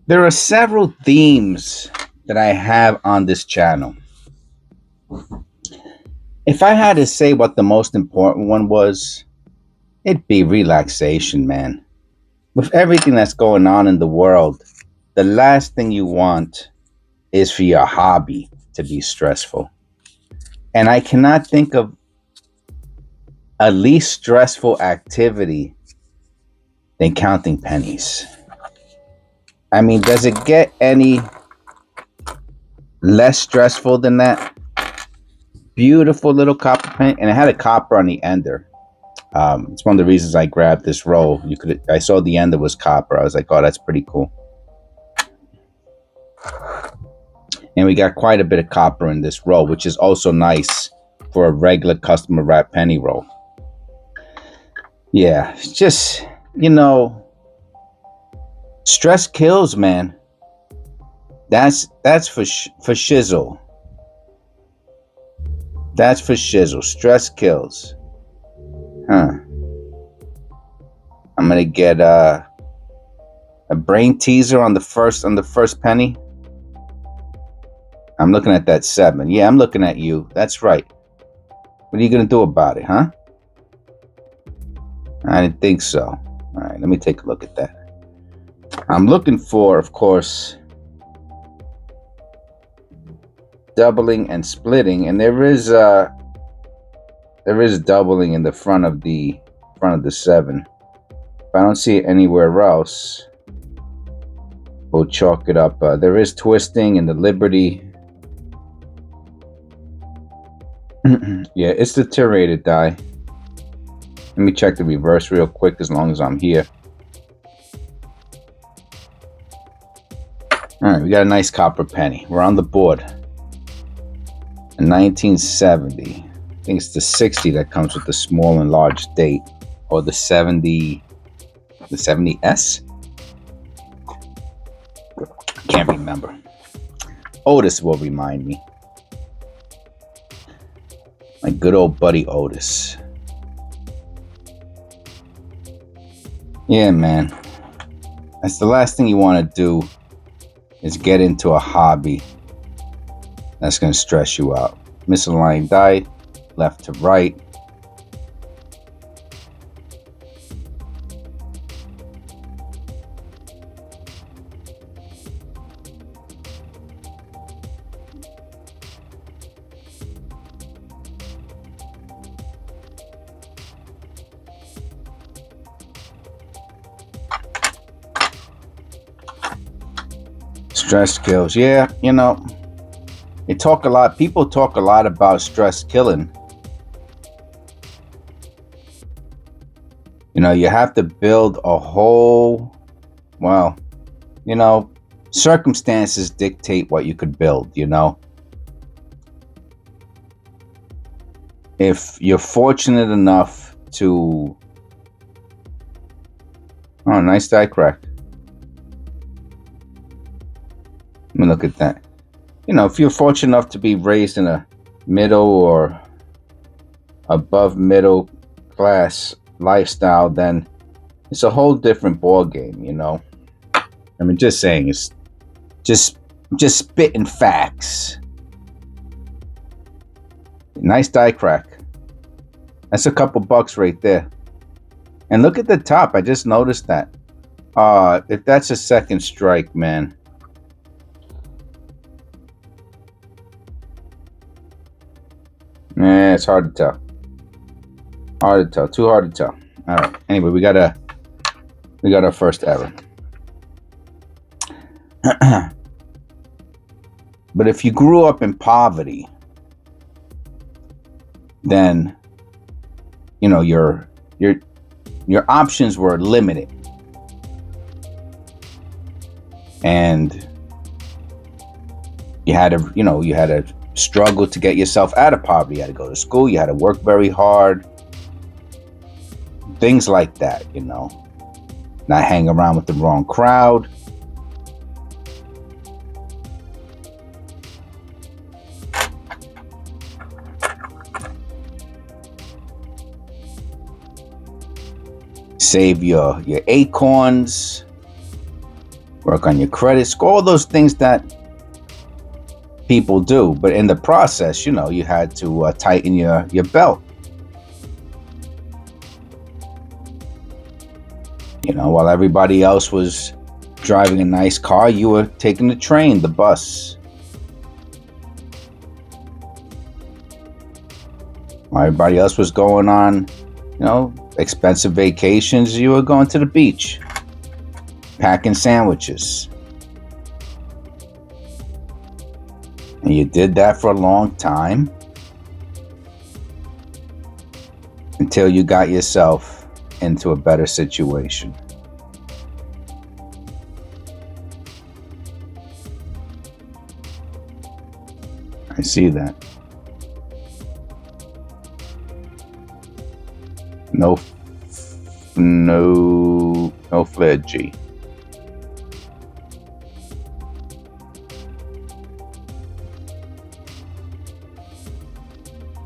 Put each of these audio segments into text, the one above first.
There are several themes that I have on this channel. If I had to say what the most important one was, it'd be relaxation, man. With everything that's going on in the world, the last thing you want is for your hobby to be stressful. And I cannot think of a least stressful activity than counting pennies. I mean, does it get any less stressful than that? Beautiful little copper penny, and it had a copper on the ender. It's one of the reasons I grabbed this roll. I saw the ender was copper. I was like, oh, that's pretty cool. And we got quite a bit of copper in this roll, which is also nice for a regular customer wrap penny roll. Yeah, it's just, stress kills, man. That's for shizzle. That's for shizzle. Stress kills. Huh. I'm gonna get a brain teaser on the first penny. I'm looking at that 7. Yeah, I'm looking at you. That's right. What are you gonna do about it, huh? I didn't think so. All right, let me take a look at that. I'm looking for, of course, doubling and splitting, and there is doubling in the front of the 7. If I don't see it anywhere else, we'll chalk it up. There is twisting in the Liberty. Yeah, it's deteriorated die. Let me check the reverse real quick as long as I'm here. All right, we got a nice copper penny. We're on the board. In 1970. I think it's the 60 that comes with the small and large date. Or the 70. The 70S? Can't remember. Otis will remind me. My good old buddy Otis. Yeah, man. That's the last thing you want to do is get into a hobby that's going to stress you out. Misaligned die, left to right. Stress kills. Yeah, they talk a lot. People talk a lot about stress killing. You have to build a whole, well, circumstances dictate what you could build, If you're fortunate enough to, oh, nice die crack. Let me look at that. If you're fortunate enough to be raised in a middle or above middle class lifestyle, then it's a whole different ball game, I mean, just saying, it's just spitting facts. Nice die crack. That's a couple bucks right there. And look at the top. I just noticed that. If that's a second strike, man. Yeah, it's hard to tell. Hard to tell. Too hard to tell. All right. Anyway, we got our first error. But if you grew up in poverty, then your options were limited, and you had to struggle to get yourself out of poverty. You had to go to school. You had to work very hard. Things like that, not hang around with the wrong crowd. Save your acorns. work on your credit score, all those things that people do. But in the process, you know, you had to tighten your belt. You know, while everybody else was driving a nice car, you were taking the train, the bus. While everybody else was going on, you know, expensive vacations, you were going to the beach, packing sandwiches. And you did that for a long time until you got yourself into a better situation. I see that. No flare G.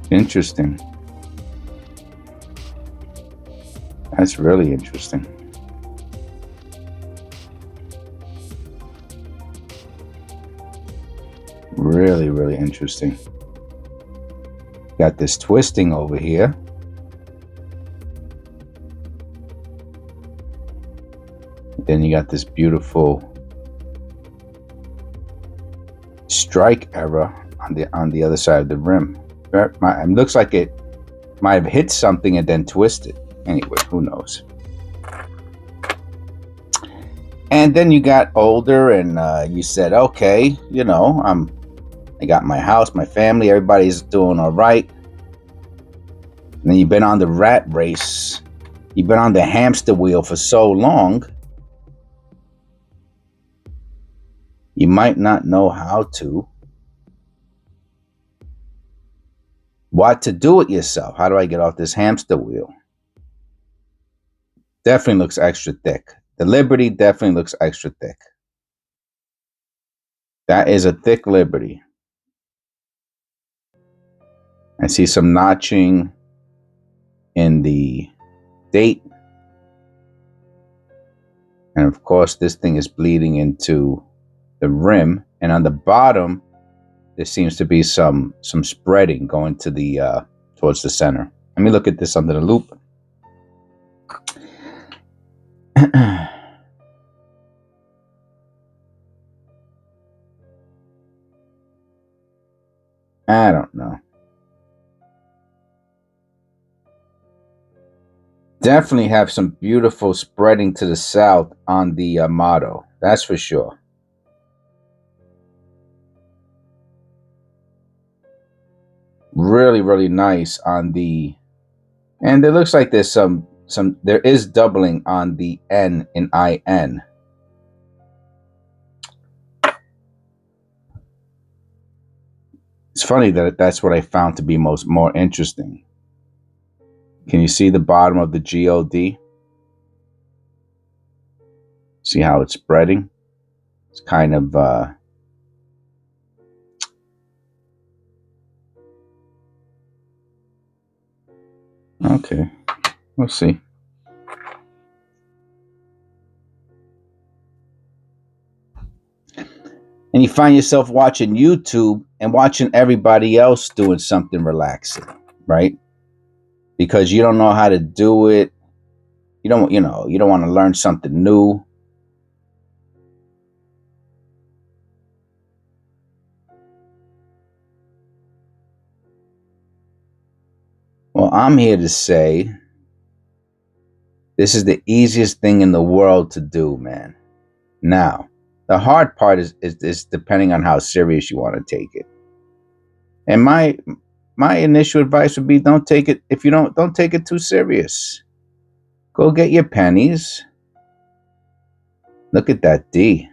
Interesting. That's really interesting. Really, really interesting. Got this twisting over here. Then you got this beautiful strike error on the other side of the rim. It looks like it might have hit something and then twisted. Anyway, who knows? And then you got older and you said, okay, you know, I got my house, my family, everybody's doing all right. And then you've been on the rat race. You've been on the hamster wheel for so long. You might not know what to do with yourself. How do I get off this hamster wheel? Definitely looks extra thick. The Liberty definitely looks extra thick. That is a thick Liberty. I see some notching in the date. And of course, this thing is bleeding into the rim. And on the bottom, there seems to be some spreading going to the towards the center. Let me look at this under the loop. I don't know. Definitely have some beautiful spreading to the south on the motto. That's for sure. Really, really nice on the, and it looks like there's there is doubling on the N in IN. It's funny that that's what I found to be more interesting. Can you see the bottom of the GOD? See how it's spreading? It's kind of okay. We'll see. And you find yourself watching YouTube and watching everybody else doing something relaxing, right? Because you don't know how to do it. You don't want to learn something new. Well, I'm here to say this is the easiest thing in the world to do, man. Now, the hard part is depending on how serious you want to take it. And my initial advice would be don't take it don't take it too serious. Go get your pennies. Look at that D.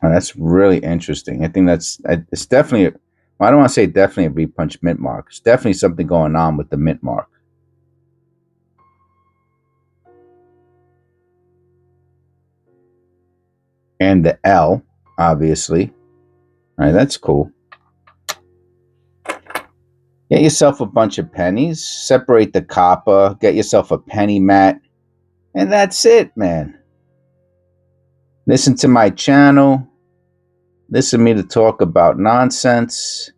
Oh, that's really interesting. I think it's definitely, well, I don't want to say definitely a repunch mint mark. It's definitely something going on with the mint mark. And the L, obviously. All right, that's cool. Get yourself a bunch of pennies, separate the copper, get yourself a penny mat, and that's it, man. Listen to my channel, listen to me to talk about nonsense,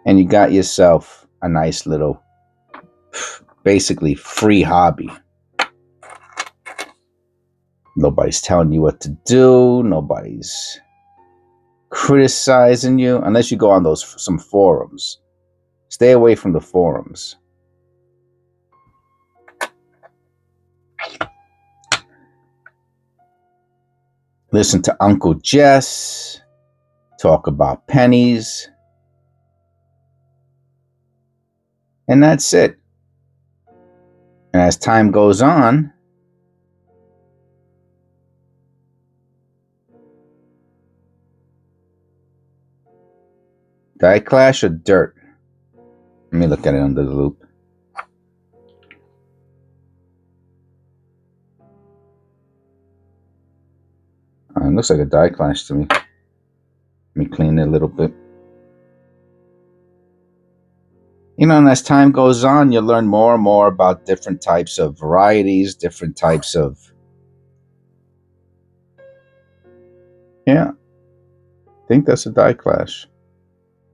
and you got yourself a nice little, basically free hobby. Nobody's telling you what to do, nobody's criticizing you, unless you go on some forums. Stay away from the forums. Listen to Uncle Jess talk about pennies. And that's it. And as time goes on, die clash or dirt? Let me look at it under the loop. It looks like a die clash to me. Let me clean it a little bit. You know, and as time goes on, you learn more and more about different types of varieties, different types of... Yeah, I think that's a die clash.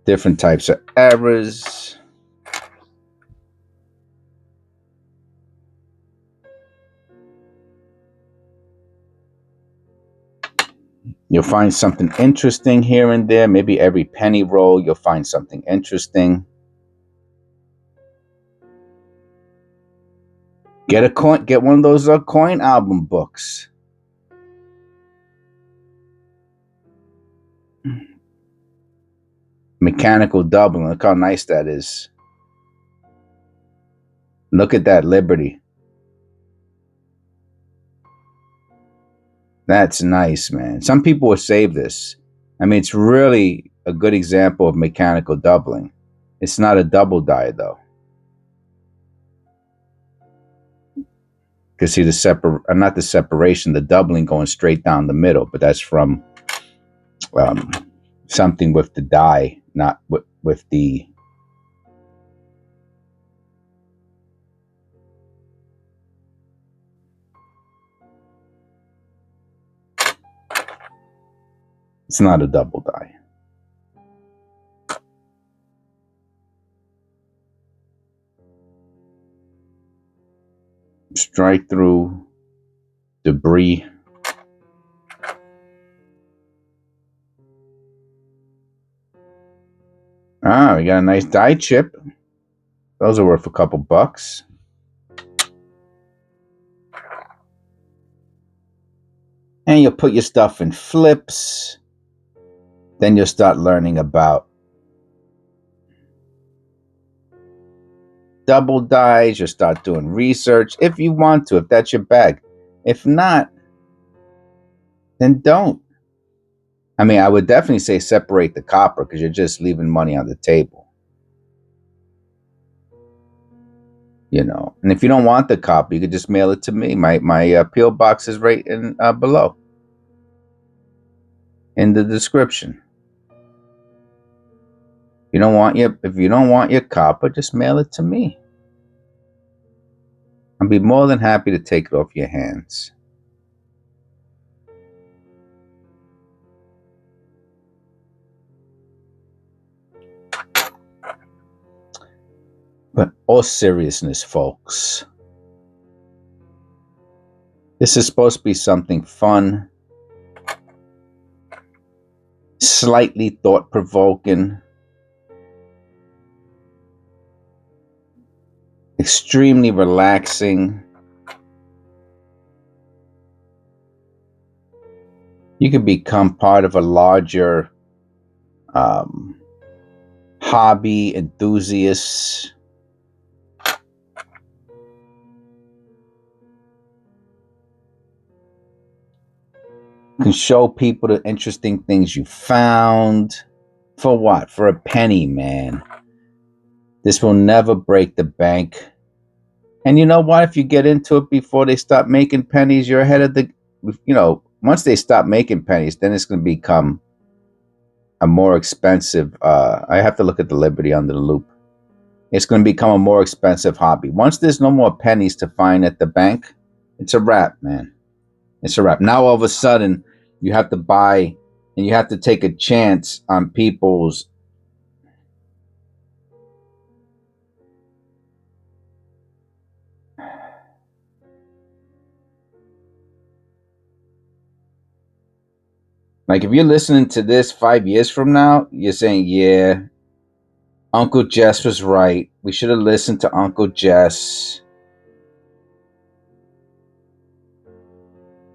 Different types of errors. You'll find something interesting here and there. Maybe every penny roll, you'll find something interesting. Get a coin. Get one of those coin album books. Mechanical doubling. Look how nice that is. Look at that Liberty. That's nice, man. Some people will save this. I mean, it's really a good example of mechanical doubling. It's not a double die, though. Because see not the separation, the doubling going straight down the middle, but that's from something with the die, not with the... It's not a double die. Strike through debris. Ah, we got a nice die chip. Those are worth a couple bucks. And you'll put your stuff in flips. Then you'll start learning about double dies. You'll start doing research if you want to, if that's your bag. If not, then don't. I mean, I would definitely say separate the copper because you're just leaving money on the table. You know, and if you don't want the copper, you could just mail it to me. My P.O. box is right in below in the description. If you don't want your copper, just mail it to me. I'll be more than happy to take it off your hands. But all seriousness, folks, this is supposed to be something fun, slightly thought-provoking, extremely relaxing. You can become part of a larger hobby, enthusiasts. You can show people the interesting things you found. For what? For a penny, man. This will never break the bank. And you know what? If you get into it before they stop making pennies, you're ahead of the... You know, once they stop making pennies, then it's going to become a more expensive... I have to look at the Liberty under the loop. it's going to become a more expensive hobby. Once there's no more pennies to find at the bank, it's a wrap, man. It's a wrap. Now all of a sudden, you have to buy and you have to take a chance on people's. Like if you're listening to this 5 years from now, you're saying, yeah, Uncle Jess was right. We should have listened to Uncle Jess.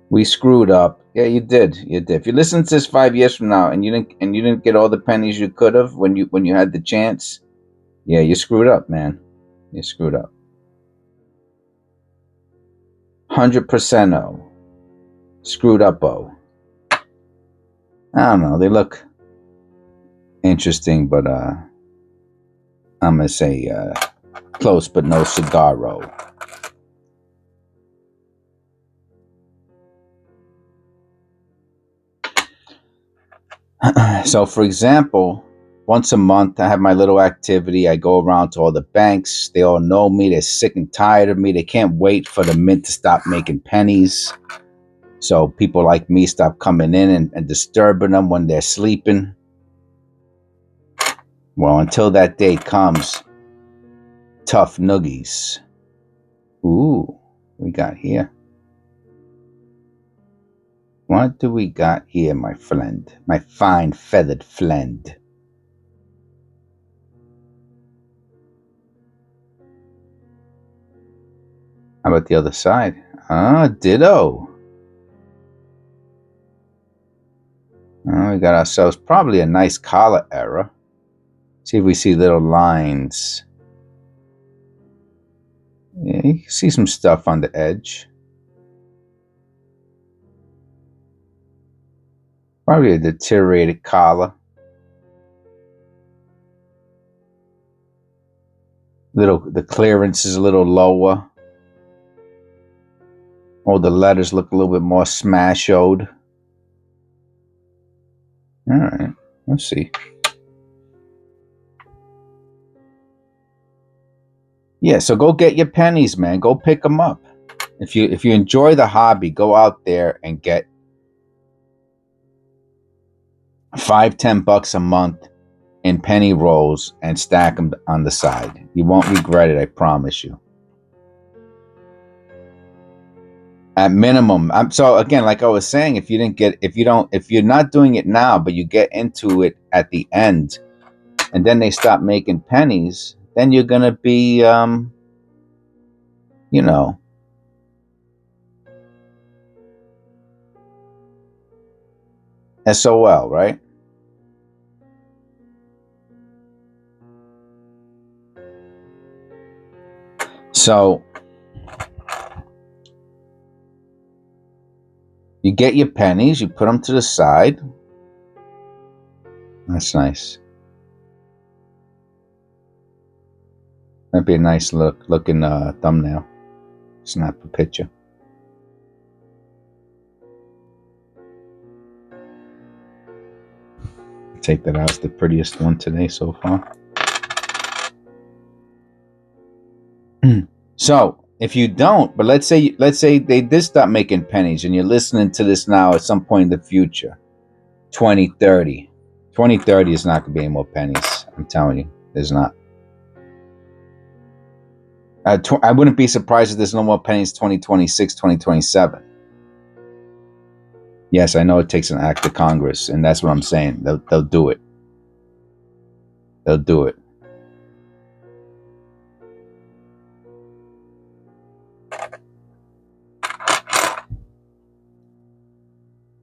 We screwed up. Yeah, you did. You did. If you listen to this 5 years from now and you didn't get all the pennies you could have when you had the chance, yeah, you screwed up, man. You screwed up. 100% oh. Screwed up oh. I don't know. They look interesting, but I'm gonna say close but no cigar roll. So, for example, once a month I have my little activity. I go around to all the banks. They all know me. They're sick and tired of me. They can't wait for the mint to stop making pennies. So people like me stop coming in and disturbing them when they're sleeping. Well, until that day comes, tough noogies. Ooh, we got here. What do we got here, my friend? My fine feathered friend. How about the other side? Ah, ditto. Oh, we got ourselves probably a nice collar error. See if we see little lines. Yeah, you can see some stuff on the edge. Probably a deteriorated collar. The clearance is a little lower. All the letters look a little bit more smashed-o'd. All right, let's see. Yeah, so go get your pennies, man. Go pick them up. If you enjoy the hobby, go out there and get $5-10 a month in penny rolls and stack them on the side. You won't regret it, I promise you. At minimum, so again, like I was saying, if you're not doing it now, but you get into it at the end, and then they stop making pennies, then you're gonna be, SOL, right? So you get your pennies, you put them to the side. That's nice. That'd be a nice looking thumbnail. Snap a picture. Take that out. It's the prettiest one today so far. So if you don't, but let's say they did stop making pennies and you're listening to this now at some point in the future, 2030. 2030 is not going to be any more pennies. I'm telling you, there's not. I wouldn't be surprised if there's no more pennies 2026, 2027. Yes, I know it takes an act of Congress, and that's what I'm saying. They'll do it. They'll do it.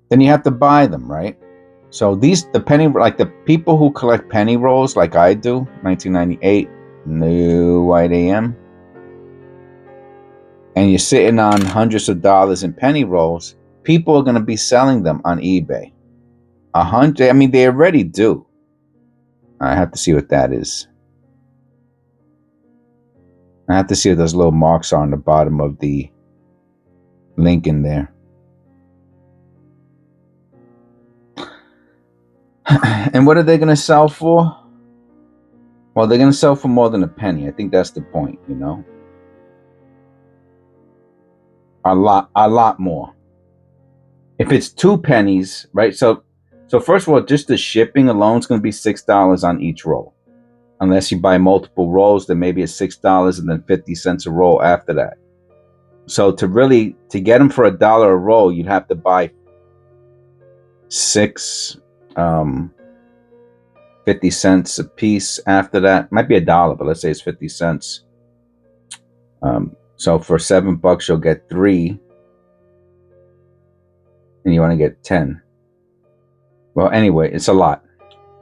Then you have to buy them, right? So the people who collect penny rolls like I do, 1998, new white AM, and you're sitting on hundreds of dollars in penny rolls, people are going to be selling them on eBay. 100, I mean, they already do. I have to see what that is. I have to see what those little marks are on the bottom of the link in there. And what are they going to sell for? Well, they're going to sell for more than a penny. I think that's the point, you know? A lot more. If it's 2 pennies, right? So first of all, just the shipping alone is going to be $6 on each roll. Unless you buy multiple rolls, then maybe it's $6 and then 50 cents a roll after that. So to get them for $1 a roll, you'd have to buy 6, 50 cents a piece after that. Might be $1, but let's say it's 50 cents. So for $7, you'll get 3, and you want to get 10. Well, anyway, it's a lot.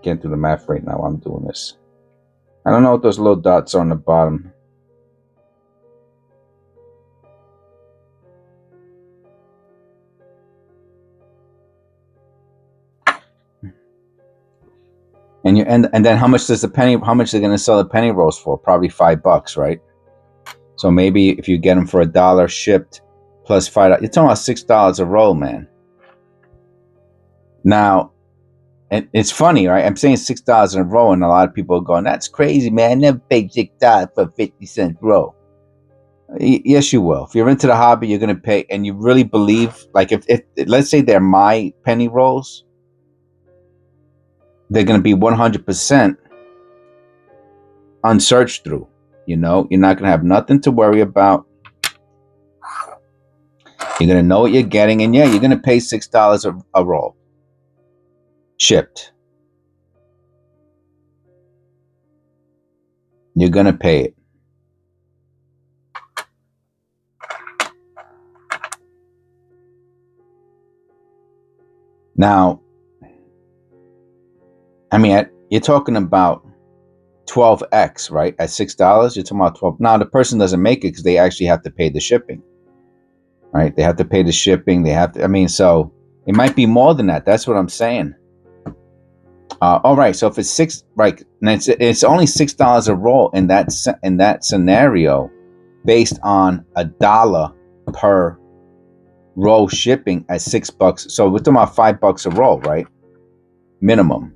Can't do the math right now while I'm doing this. I don't know what those little dots are on the bottom. And then how much are they going to sell the penny rolls for? Probably $5, right? So maybe if you get them for $1 shipped plus $5, you're talking about $6 a roll, man. Now, and it's funny, right? I'm saying $6 in a roll, and a lot of people are going, "That's crazy, man! I never paid $6 for a 50-cent roll." Yes, you will. If you're into the hobby, you're going to pay, and you really believe, like if let's say they're my penny rolls, they're going to be 100% unsearched through. You know, you're not going to have nothing to worry about. You're going to know what you're getting, and yeah, you're going to pay $6 a roll shipped. You're going to pay it. Now, I mean, you're talking about 12x, right? At $6, you're talking about 12. Now, the person doesn't make it because they actually have to pay the shipping, right? They have to pay the shipping. They have to, I mean, so it might be more than that. That's what I'm saying. All right. So if it's 6, right, and it's only $6 a roll in that scenario, based on $1 per roll shipping at $6. So we're talking about $5 a roll, right? Minimum.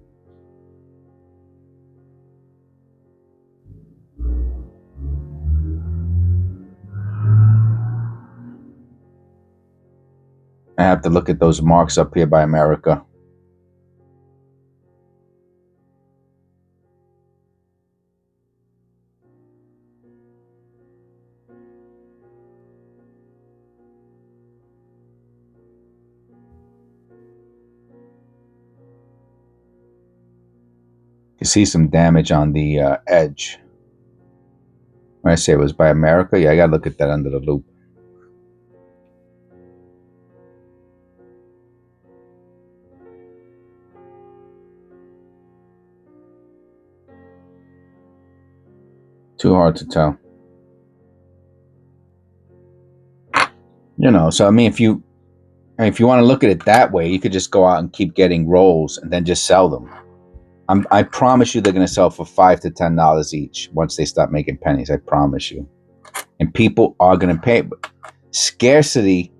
I have to look at those marks up here by America. You see some damage on the edge. When I say it was by America, yeah, I gotta look at that under the loop. Too hard to tell. You know, so I mean, if you want to look at it that way, you could just go out and keep getting rolls and then just sell them. I promise you, they're going to sell for $5 to $10 each once they start making pennies. I promise you, and people are going to pay. Scarcity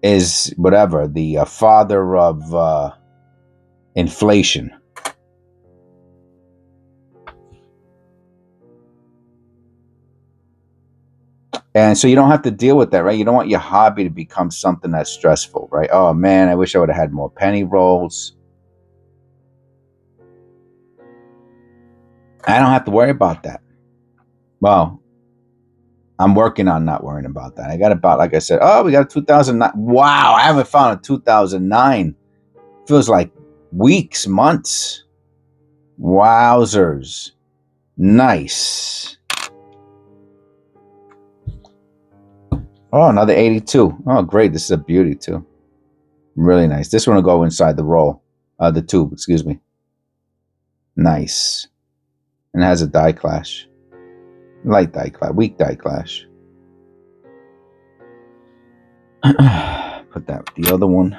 is whatever the father of inflation. And so you don't have to deal with that, right? You don't want your hobby to become something that's stressful, right? Oh man, I wish I would have had more penny rolls. I don't have to worry about that. Well, I'm working on not worrying about that. I got about, like I said, oh, we got a 2009. Wow, I haven't found a 2009. Feels like weeks, months. Wowzers. Nice. Oh, another 82. Oh, great. This is a beauty, too. Really nice. This one will go inside the roll. The tube, excuse me. Nice. And it has a die clash. Light die clash. Weak die clash. Put that with the other one.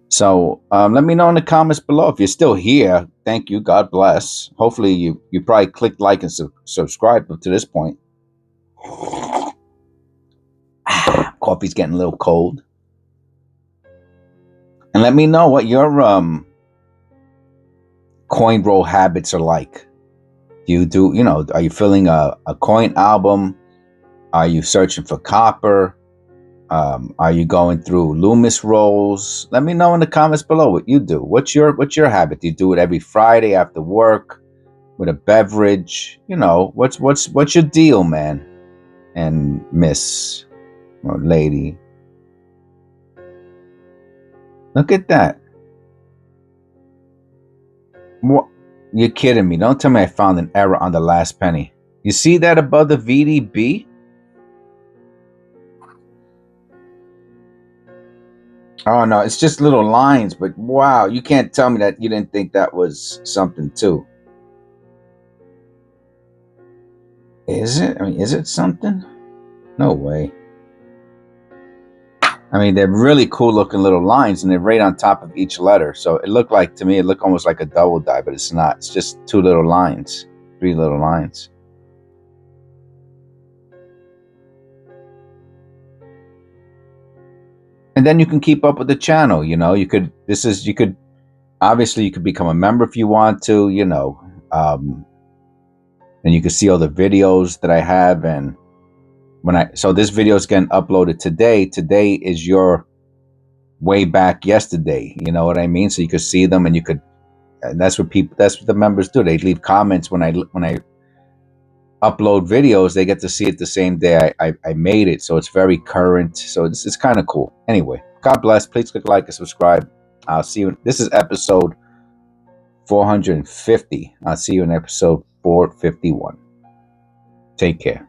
So let me know in the comments below if you're still here. Thank you. God bless. Hopefully you probably clicked like and subscribe up to this point. Coffee's getting a little cold. And let me know what your coin roll habits are like. Do you do, are you filling a coin album? Are you searching for copper? Are you going through Loomis rolls? Let me know in the comments below what you do. What's your habit? Do you do it every Friday after work with a beverage? What's your deal, man and miss or lady? Look at that. What? You're kidding me. Don't tell me I found an error on the last penny. You see that above the VDB? Oh no, it's just little lines, but wow, you can't tell me that you didn't think that was something too. Is it? I mean, is it something? No way. I mean, they're really cool looking little lines and they're right on top of each letter. So it looked like, to me, it looked almost like a double die, but it's not. It's just two little lines, three little lines. And then you can keep up with the channel, you could, obviously you could become a member if you want to, and you can see all the videos that I have. And so this video is getting uploaded today. Today is your way back yesterday. You know what I mean? So you could see them, and that's what the members do. They leave comments when I upload videos. They get to see it the same day I made it. So it's very current. So it's kind of cool. Anyway, God bless. Please click like and subscribe. I'll see you. This is episode 450. I'll see you in episode 451. Take care.